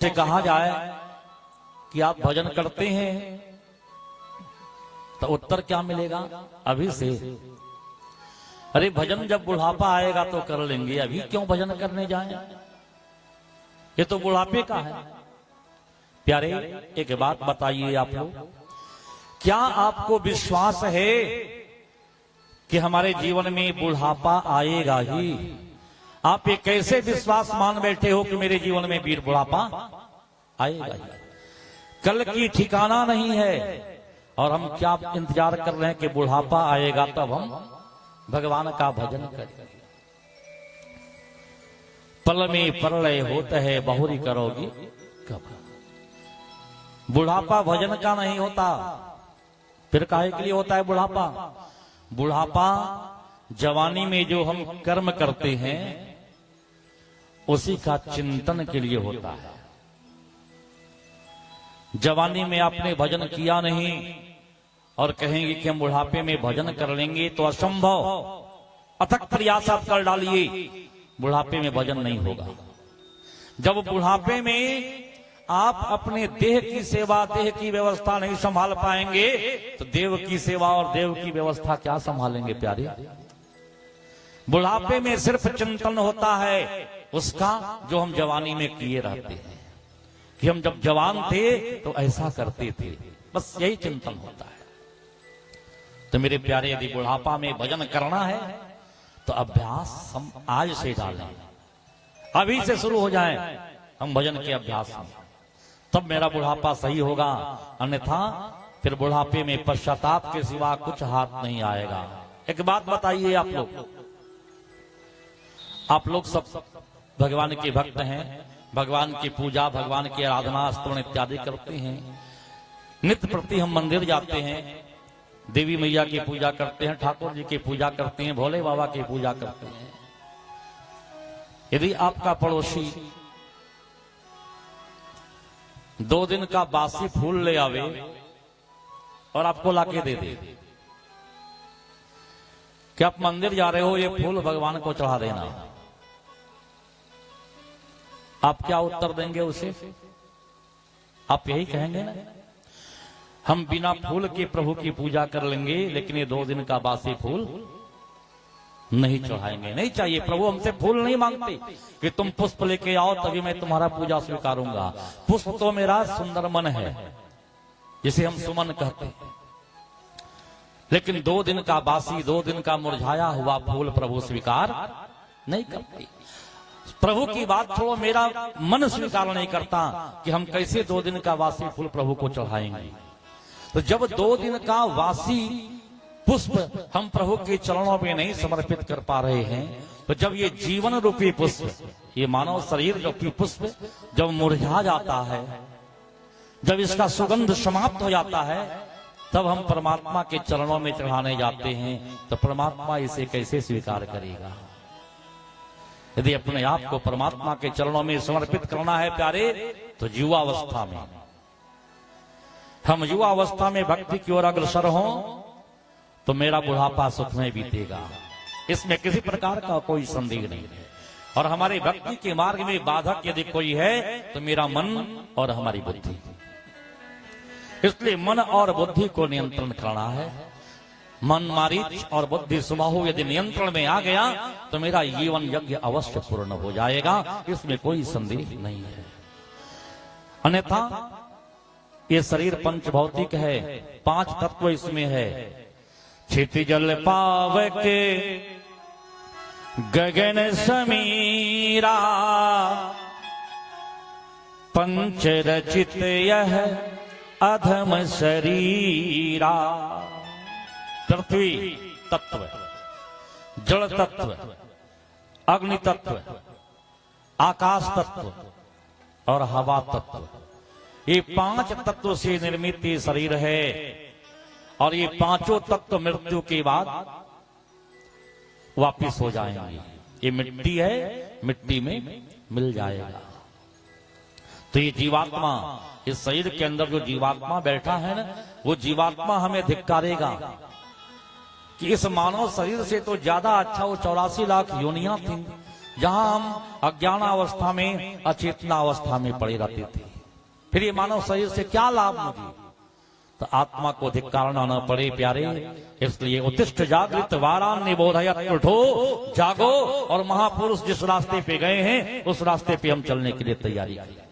से कहा जाए कि आप भजन करते हैं तो उत्तर क्या मिलेगा? अभी से। अरे भजन जब बुढ़ापा आएगा तो कर लेंगे, अभी क्यों भजन करने जाएं? ये तो बुढ़ापे का है। प्यारे, एक बात बताइए आप लोग, क्या आपको विश्वास है कि हमारे जीवन में बुढ़ापा आएगा ही? आप ये कैसे विश्वास मान बैठे हो कि मेरे जीवन में वीर बुढ़ापा आएगा ही? कल की ठिकाना नहीं है और हम क्या इंतजार कर रहे हैं कि बुढ़ापा आएगा तब हम भगवान का भजन करेंगे। पल में प्रलय होता है, बहुरी करोगी कब? बुढ़ापा भजन का नहीं होता, फिर काहे के लिए होता है बुढ़ापा? बुढ़ापा जवानी में जो हम कर्म करते हैं उसी का चिंतन के लिए होता है। जवानी में आपने भजन किया नहीं और कहेंगे कि हम बुढ़ापे में भजन कर लेंगे, तो असंभव। अथक प्रयास आप कर डालिए, बुढ़ापे में भजन नहीं होगा। जब बुढ़ापे में आप अपने देह की सेवा, देह की व्यवस्था नहीं संभाल पाएंगे तो देव की सेवा और देव की व्यवस्था क्या संभालेंगे प्यारे? बुढ़ापे में सिर्फ चिंतन होता है उसका जो हम जवानी में किए रहते हैं कि हम जब जवान थे तो ऐसा करते थे, बस यही चिंतन होता है। तो मेरे प्यारे, यदि बुढ़ापा में भजन करना है तो अभ्यास हम आज से डालें, अभी से शुरू हो जाएं हम भजन के अभ्यास में, तब मेरा बुढ़ापा सही होगा। अन्यथा फिर बुढ़ापे में पश्चाताप के सिवा कुछ हाथ नहीं आएगा। एक बात बताइए, आप लोग सब भगवान के भक्त हैं, भगवान की पूजा, भगवान की आराधना, स्तवन इत्यादि करते हैं। नित्य प्रति हम मंदिर जाते हैं, देवी मैया की पूजा करते हैं, ठाकुर जी की पूजा करते हैं, भोले बाबा की पूजा करते हैं। यदि आपका पड़ोसी 2 दिन का बासी फूल ले आवे और आपको लाके दे दे कि आप मंदिर जा रहे हो, ये फूल भगवान को चढ़ा देना, आप क्या उत्तर देंगे उसे? आप यही कहेंगे ना, हम बिना फूल के प्रभु की पूजा कर लेंगे लेकिन ये 2 दिन का बासी फूल नहीं चढ़ाएंगे। नहीं चाहिए, प्रभु हमसे फूल नहीं मांगते कि तुम पुष्प लेके आओ तभी मैं तुम्हारा पूजा स्वीकारूंगा। पुष्प तो मेरा सुंदर मन है जिसे हम सुमन कहते हैं, लेकिन 2 दिन का बासी, 2 दिन का मुरझाया हुआ फूल प्रभु स्वीकार नहीं करते। प्रभु की बात छोड़ो, मेरा मन स्वीकार नहीं करता कि हम कैसे 2 दिन का वासी फूल प्रभु को चढ़ाएंगे। तो जब 2 दिन का वासी पुष्प हम प्रभु के चरणों में नहीं समर्पित कर पा रहे हैं, तो जब ये जीवन रूपी पुष्प, ये मानव शरीर रूपी पुष्प जब मुरझा जाता है, जब इसका सुगंध समाप्त हो जाता है, तब हम परमात्मा के चरणों में चढ़ाने जाते हैं, तो परमात्मा इसे कैसे स्वीकार करेगा? यदि अपने आप को परमात्मा के चरणों में समर्पित करना है प्यारे, तो युवावस्था में, हम युवावस्था में भक्ति की ओर अग्रसर हों तो मेरा बुढ़ापा सुख में बीतेगा, इसमें किसी प्रकार का कोई संदेह नहीं है। और हमारे भक्ति के मार्ग में बाधक यदि कोई है तो मेरा मन और हमारी बुद्धि। इसलिए मन और बुद्धि को नियंत्रण करना है। मन मारीच और बुद्धि सुबाहु यदि नियंत्रण में आ गया तो मेरा जीवन यज्ञ अवश्य पूर्ण हो जाएगा, इसमें कोई संदेह नहीं है। अन्यथा ये शरीर पंचभौतिक है, 5 तत्व इसमें है। क्षिति जल पावके गगन समीरा, पंच रचित यह अधम शरीरा। पृथ्वी तत्व, जल तत्व, अग्नि तत्व, आकाश तत्व और हवा तत्व, ये 5 तत्व से निर्मित ये शरीर है। और ये 5 तत्व मृत्यु के बाद वापिस हो जाएंगे। ये मिट्टी है, मिट्टी में मिल जाएगा। तो ये जीवात्मा, इस शरीर के अंदर जो जीवात्मा बैठा है ना, वो जीवात्मा हमें धिक्कारेगा कि इस मानव शरीर से तो ज्यादा अच्छा वो 84 लाख योनियां थी जहां हम अज्ञानावस्था में, अचेतना अवस्था में पड़े रहते थे। फिर ये मानव शरीर से क्या लाभ मुझे? तो आत्मा को धिक्कारना न पड़े प्यारे, इसलिए उत्तिष्ठ जागृत वारान निबोधयत् उठो, जागो और महापुरुष जिस रास्ते पे गए हैं उस रास्ते पे हम चलने के लिए तैयारी करें।